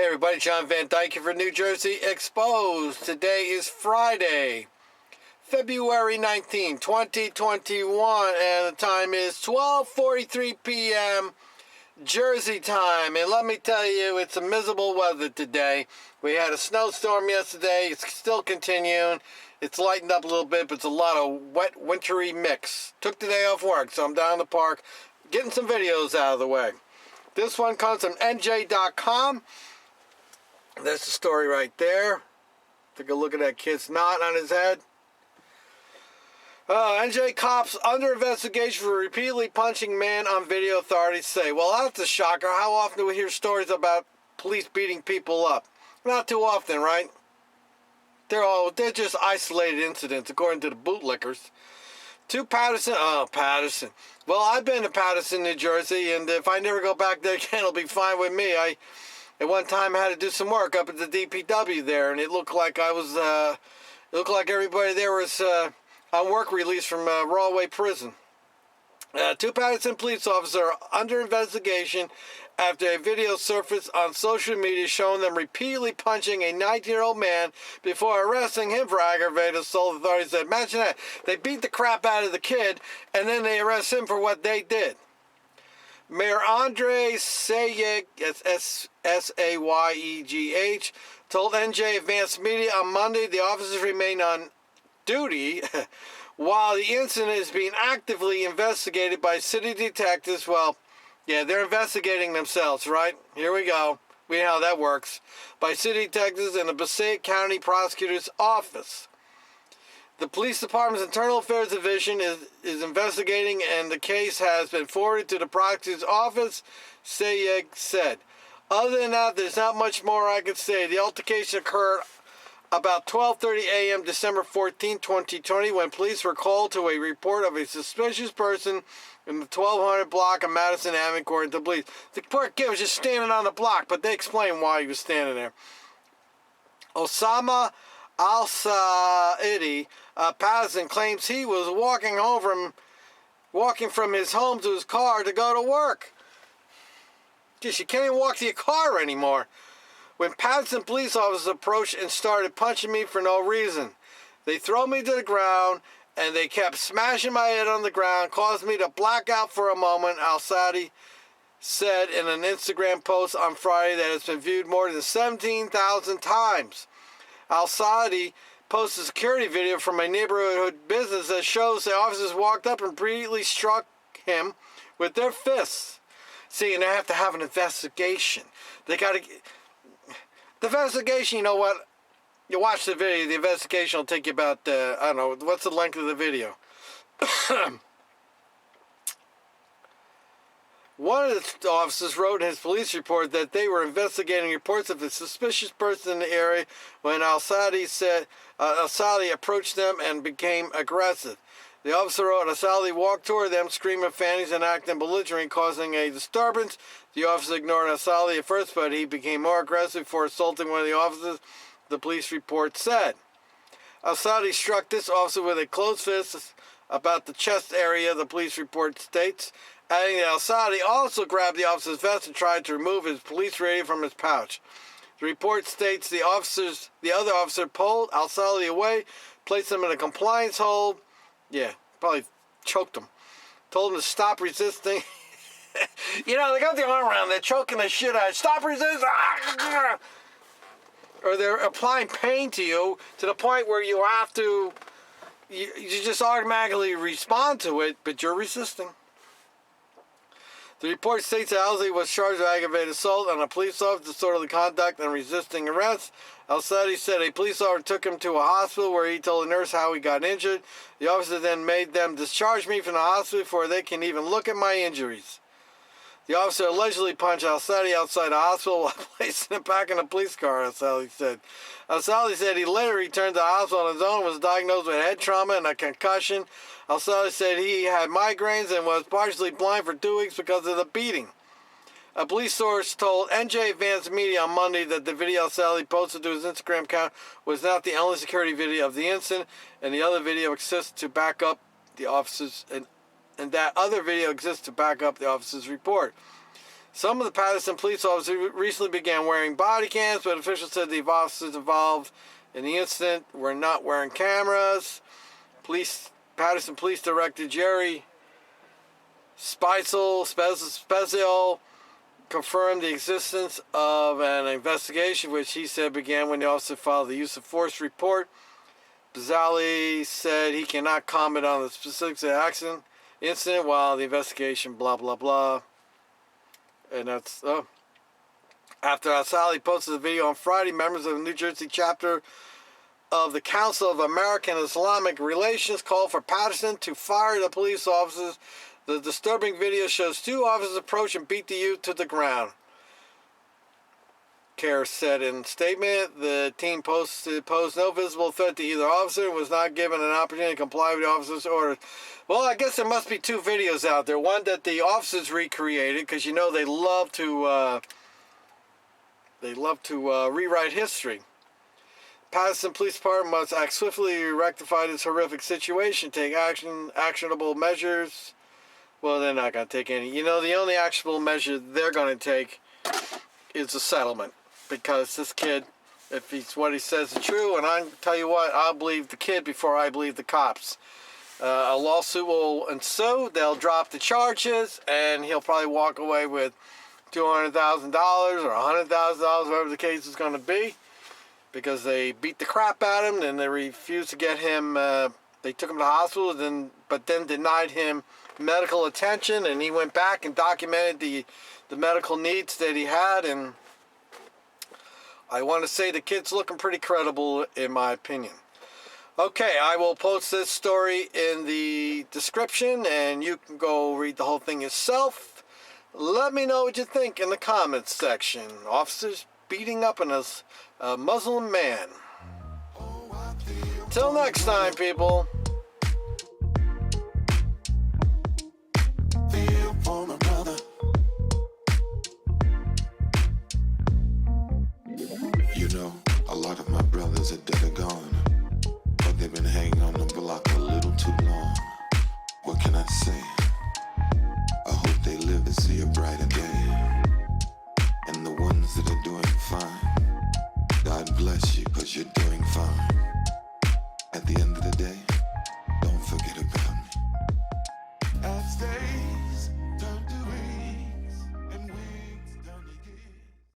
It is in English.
Hey everybody, John Van Dyke here for New Jersey Exposed. Today is Friday, February 19, 2021, and the time is 12:43 p.m. Jersey time. And let me tell you, it's a miserable weather today. We had a snowstorm yesterday. It's still continuing. It's lightened up a little bit, but it's a lot of wet, wintry mix. Took the day off work, so I'm down in the park getting some videos out of the way. This one comes from NJ.com. That's the story right there. Take a look at that kid's knot on his head. NJ cops under investigation for repeatedly punching man on video, authorities say. Well, that's a shocker. How often do we hear stories about police beating people up? Not too often, right? They're just isolated incidents, according to the bootlickers. To Paterson. Oh, Paterson. Well, I've been to Paterson, New Jersey, and if I never go back there again, it'll be fine with me. At one time, I had to do some work up at the DPW there, and it looked like it looked like everybody there was on work release from Rawway Prison. Two Paterson police officers are under investigation after a video surfaced on social media showing them repeatedly punching a 19-year-old man before arresting him for aggravated assault. Authorities said, imagine that. They beat the crap out of the kid, and then they arrest him for what they did. Mayor Andre Sayegh, S-A-Y-E-G-H, told NJ Advanced Media on Monday the officers remain on duty while the incident is being actively investigated by city detectives. Well, yeah, they're investigating themselves, right? Here we go. We know how that works. By city detectives in the Passaic County Prosecutor's Office. The police department's internal affairs division is investigating, and the case has been forwarded to the prosecutor's office, Sayegh said. Other than that, there's not much more I could say. The altercation occurred about 12:30 a.m. December 14, 2020, when police were called to a report of a suspicious person in the 1200 block of Madison Avenue, according to police. The poor kid was just standing on the block, but they explained why he was standing there. Osama Al-Saidi Paterson claims he was walking from his home to his car to go to work. Just you can't even walk to your car anymore. When Paterson police officers approached and started punching me for no reason. They throw me to the ground, and they kept smashing my head on the ground, caused me to black out for a moment, Al-Saidi said in an Instagram post on Friday that has been viewed more than 17,000 times. Al-Saidi posted a security video from a neighborhood business that shows the officers walked up and repeatedly struck him with their fists. See, and they have to have an investigation. They got to... The investigation, you know what? You watch the video, the investigation will take you about, I don't know, what's the length of the video? One of the officers wrote in his police report that they were investigating reports of a suspicious person in the area when Al-Saidi approached them and became aggressive. The officer wrote, Al-Saidi walked toward them, screaming fannies and acting belligerent, causing a disturbance. The officer ignored Al-Saidi at first, but he became more aggressive before assaulting one of the officers, the police report said. Al-Saidi struck this officer with a closed fist about the chest area, the police report states, adding that Al-Saidi also grabbed the officer's vest and tried to remove his police radio from his pouch. The report states the other officer pulled Al-Saidi away, placed him in a compliance hold. Yeah, probably choked him. Told him to stop resisting. You know, they got the arm around, they're choking the shit out. Stop resisting! Or they're applying pain to you to the point where you have to, you just automatically respond to it, but you're resisting. The report states that Al-Saidi was charged with aggravated assault on a police officer, disorderly conduct, and resisting arrest. Al-Saidi said a police officer took him to a hospital where he told a nurse how he got injured. The officer then made them discharge me from the hospital before they can even look at my injuries. The officer allegedly punched Al-Saidi outside the hospital while placing him back in a police car, Al-Saidi said. Al-Saidi said he later returned to the hospital on his own and was diagnosed with head trauma and a concussion. Al-Saidi said he had migraines and was partially blind for 2 weeks because of the beating. A police source told NJ Advanced Media on Monday that the video Al-Saidi posted to his Instagram account was not the only security video of the incident, and the other video exists to back up the officers and that other video exists to back up the officer's report. Some of the Paterson police officers recently began wearing body cams, but officials said the officers involved in the incident were not wearing cameras. Paterson Police Director Jerry Spezio confirmed the existence of an investigation, which he said began when the officer filed the use of force report. Pizzali said he cannot comment on the specifics of the incident while the investigation, blah, blah, blah. And that's, after Asali posted the video on Friday, members of the New Jersey chapter of the Council of American Islamic Relations called for Paterson to fire the police officers. The disturbing video shows two officers approach and beat the youth to the ground. Kerr said in a statement, the team posed no visible threat to either officer and was not given an opportunity to comply with the officer's orders. Well, I guess there must be two videos out there. One that the officers recreated, because you know they love to rewrite history. Paterson Police Department must act swiftly to rectify this horrific situation, take actionable measures. Well, they're not going to take any. You know, the only actionable measure they're going to take is a settlement. Because this kid, if what he says is true, and I tell you what, I'll believe the kid before I believe the cops. A lawsuit will ensue. They'll drop the charges, and he'll probably walk away with $200,000 or $100,000, whatever the case is going to be, because they beat the crap out of him, and they refused to get him. They took him to the hospital, but then denied him medical attention, and he went back and documented the medical needs that he had, and I want to say the kid's looking pretty credible, in my opinion. Okay, I will post this story in the description, and you can go read the whole thing yourself. Let me know what you think in the comments section. Officers beating up on a Muslim man. Till next time, people. You know, a lot of my brothers are dead or gone, but they've been hanging on the block a little too long. What can I say? I hope they live to see a brighter day. And the ones that are doing fine, God bless you, 'cause you're doing